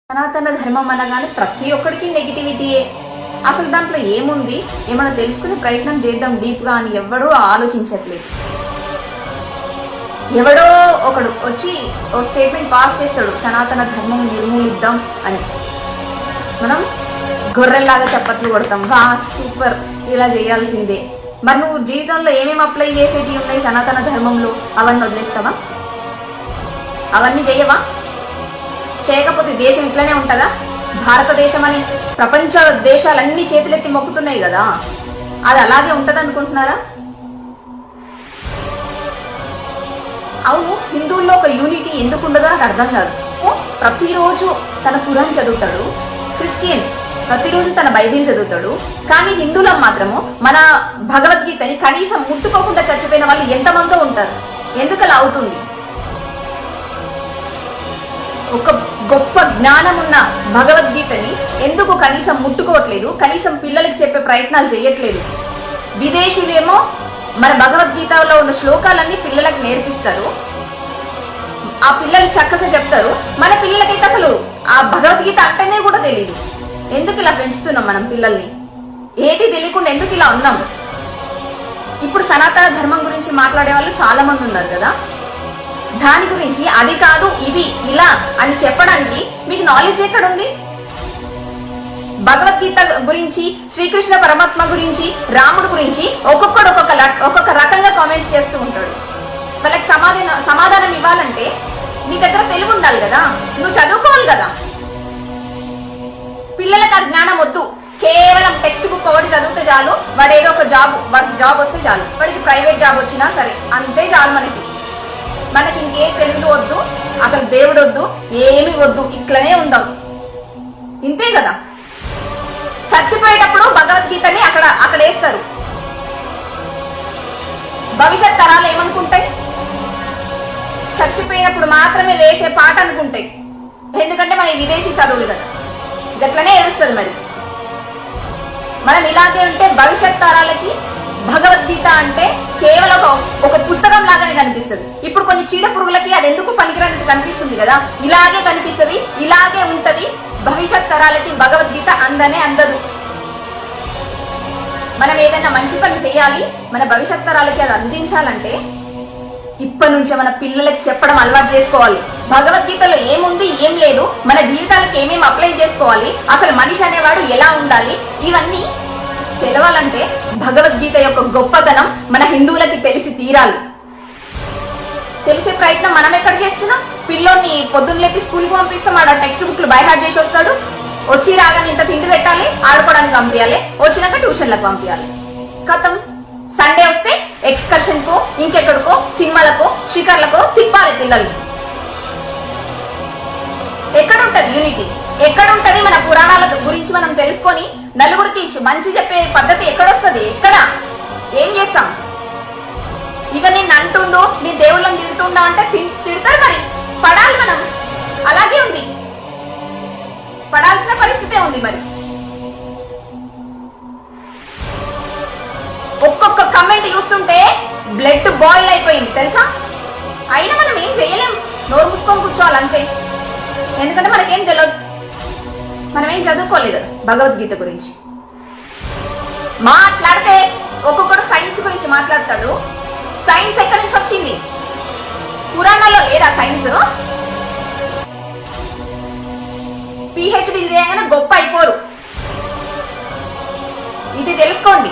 సనాతన ధర్మం అనగానే ప్రతి ఒక్కడికి నెగిటివిటీయే. అసలు దాంట్లో ఏముంది, ఏమైనా తెలుసుకునే ప్రయత్నం చేద్దాం డీప్గా అని ఎవడో ఆలోచించట్లేదు. ఎవడో ఒకడు వచ్చి ఓ స్టేట్మెంట్ పాస్ చేస్తాడు, సనాతన ధర్మం నిర్మూలిద్దాం అని. మనం గొర్రెల్లాగా చప్పట్లు కొడతాం, వా సూపర్, ఇలా చేయాల్సిందే. మరి నువ్వు జీవితంలో ఏమేమి అప్లై చేసేటివి ఉన్నాయి సనాతన ధర్మంలో, అవన్నీ వదిలేస్తావా? అవన్నీ చేయవా? చేయకపోతే దేశం ఇట్లనే ఉంటుందా? భారతదేశం అని ప్రపంచ దేశాలన్నీ చేతులెత్తి మొక్కుతున్నాయి కదా, అది అలాగే ఉంటది అనుకుంటున్నారా? అవును, హిందువుల్లో ఒక యూనిటీ ఎందుకు ఉండదో నాకు అర్థం కాదు. ప్రతిరోజు తన ఖురాన్ చదువుతాడు, క్రిస్టియన్ ప్రతిరోజు తన బైబిల్ చదువుతాడు, కానీ హిందువులం మాత్రము మన భగవద్గీతని కనీసం ముట్టుకోకుండా చచ్చిపోయిన వాళ్ళు ఎంతమందో ఉంటారు. ఎందుకు అలా అవుతుంది? ఒక గొప్ప జ్ఞానం ఉన్న భగవద్గీతని ఎందుకు కనీసం ముట్టుకోవట్లేదు, కనీసం పిల్లలకి చెప్పే ప్రయత్నాలు చేయట్లేదు? విదేశీయులేమో మన భగవద్గీతలో ఉన్న శ్లోకాలన్నీ పిల్లలకు నేర్పిస్తారు, ఆ పిల్లలు చక్కగా చెప్తారు. మన పిల్లలకైతే అసలు ఆ భగవద్గీత అంటేనే కూడా తెలియదు. ఎందుకు ఇలా పెంచుతున్నాం మనం పిల్లల్ని? ఏది తెలియకుండా ఎందుకు ఇలా ఉన్నాం? ఇప్పుడు సనాతన ధర్మం గురించి మాట్లాడే వాళ్ళు చాలా మంది ఉన్నారు కదా, దాని గురించి అది కాదు ఇది ఇలా అని చెప్పడానికి మీకు నాలెడ్జ్ ఎక్కడుంది? భగవద్గీత గురించి, శ్రీకృష్ణ పరమాత్మ గురించి, రాముడు గురించి ఒక్కొక్కడు ఒక్కొక్క రకంగా కామెంట్స్ చేస్తూ ఉంటాడు. వాళ్ళకి సమాధానం ఇవ్వాలంటే నీ దగ్గర తెలివి ఉండాలి కదా, నువ్వు చదువుకోవాలి కదా. పిల్లలకు ఆ జ్ఞానం వద్దు, కేవలం టెక్స్ట్ బుక్ ఒకటి చదివితే చాలు, వాడు ఏదో ఒక వాడికి జాబ్ వస్తే చాలు, వాడికి ప్రైవేట్ జాబ్ వచ్చినా సరే అంతే చాలు. మనకి ఇంకే తెలివిలు వద్దు, అసలు దేవుడు వద్దు, ఏమి వద్దు, ఇట్లనే ఉందాం, ఇంతే కదా. చచ్చిపోయేటప్పుడు భగవద్గీతని అక్కడ వేస్తారు. భవిష్యత్ తరాలు ఏమనుకుంటాయి? చచ్చిపోయినప్పుడు మాత్రమే వేసే పాట అనుకుంటాయి. ఎందుకంటే మన విదేశీ చదువులు కదా, గట్లనే ఏడుస్తుంది. మరి మనం ఇలాగే ఉంటే భవిష్యత్ తరాలకి భగవద్గీత అంటే కేవలం ఒక పుస్తకం లాగానే కనిపిస్తుంది. ఇప్పుడు కొన్ని చీడ పురుగులకి అది ఎందుకు పనికిరానట్టు కనిపిస్తుంది కదా, ఇలాగే కనిపిస్తుంది, ఇలాగే ఉంటది. భవిష్యత్ తరాలకి భగవద్గీత అందదు. మనం ఏదైనా మంచి పని చేయాలి, మన భవిష్యత్ తరాలకి అది అందించాలంటే ఇప్పటి నుంచే మన పిల్లలకి చెప్పడం అలవాటు చేసుకోవాలి. భగవద్గీతలో ఏముంది ఏం లేదు, మన జీవితాలకు ఏమేమి అప్లై చేసుకోవాలి, అసలు మనిషి అనేవాడు ఎలా ఉండాలి, ఇవన్నీ తెలవాలంటే భగవద్గీత యొక్క గొప్పతనం మన హిందువులకి తెలిసి తీరాలి. తెలిసే ప్రయత్నం మనం ఎక్కడ చేస్తున్నాం? పిల్లోని పొద్దున్న లేపి స్కూల్కి పంపిస్తాం, ఆడ టెక్స్ట్ బుక్లు బై హార్ట్ చేసి వస్తాడు, వచ్చి రాగానే ఇంత తిండి పెట్టాలి, ఆడుకోవడానికి పంపించాలి, వచ్చినాక ట్యూషన్లకు పంపించాలి, కథం. సండే వస్తే ఎక్స్కర్షన్ కో, ఇంకెక్కడికో, సినిమాలకో, షికార్లకో తిప్పాలి పిల్లల్ని. ఎక్కడుంటది యూనిటీ? ఎక్కడుంటది? మన పురాణాల గురించి మనం తెలుసుకొని నలుగురికి మంచి చెప్పే పద్ధతి ఎక్కడొస్తుంది? ఎక్కడ? ఏం చేస్తాం? ఇక నిన్ను అంటుండు, నీ దేవుళ్ళని తిడుతుండా అంటే తిడతారు, మరి పడాలి మనం. అలాగే ఉంది, పడాల్సిన పరిస్థితే ఉంది. మరి ఒక్కొక్క కమెంట్ చూస్తుంటే బ్లడ్ బాయిల్ అయిపోయింది తెలుసా. అయినా మనం ఏం చేయలేం, నోరు మూసుకొని కూర్చోవాలి అంతే. ఎందుకంటే మనకేం తెలియదు, మనం ఏం చదువుకోలేదు భగవద్గీత గురించి. మాట్లాడితే ఒక్కొక్కడు సైన్స్ గురించి మాట్లాడతాడు. సైన్స్ ఎక్కడి నుంచి వచ్చింది? పురాణాల్లో లేదా సైన్స్? పిహెచ్డి చేయగానే గొప్ప అయిపోరు. ఇది తెలుసుకోండి,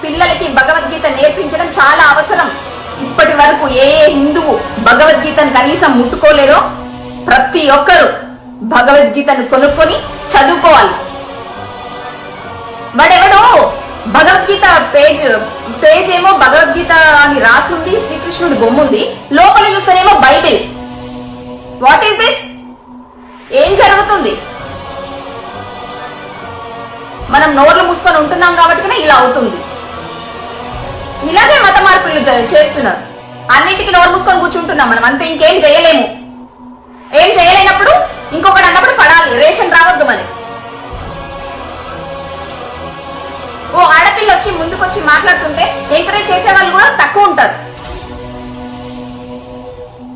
పిల్లలకి భగవద్గీత నేర్పించడం చాలా అవసరం. ఇప్పటి వరకు ఏ హిందువు భగవద్గీతను కనీసం ముట్టుకోలేదో ప్రతి ఒక్కరు భగవద్గీతను కొనుక్కొని చదువుకోవాలి. వాడెవడో భగవద్గీత పేజ్ ఏమో భగవద్గీత అని రాసుంది, శ్రీకృష్ణుడి బొమ్మ ఉంది, లోపల చూస్తేనేమో బైబిల్. What is this? ఏం జరుగుతుంది? మనం నోర్లు మూసుకొని ఉంటున్నాం కాబట్టి ఇలా అవుతుంది. ఇలాగే మత మార్పులు చేస్తున్నారు. అన్నింటికి నోరు మూసుకొని కూర్చుంటున్నాం మనం అంతే, ఇంకేం చేయలేము. ఏం చేయలేనప్పుడు ఇంకొకటి అన్నప్పుడు పడాలి, రేషన్ రావద్దు మనకి. ఓ ఆడపిల్ల వచ్చి ముందుకొచ్చి మాట్లాడుతుంటే ఎంకరేజ్ చేసే వాళ్ళు కూడా తక్కువ ఉంటారు.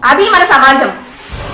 అది మన సమాజం.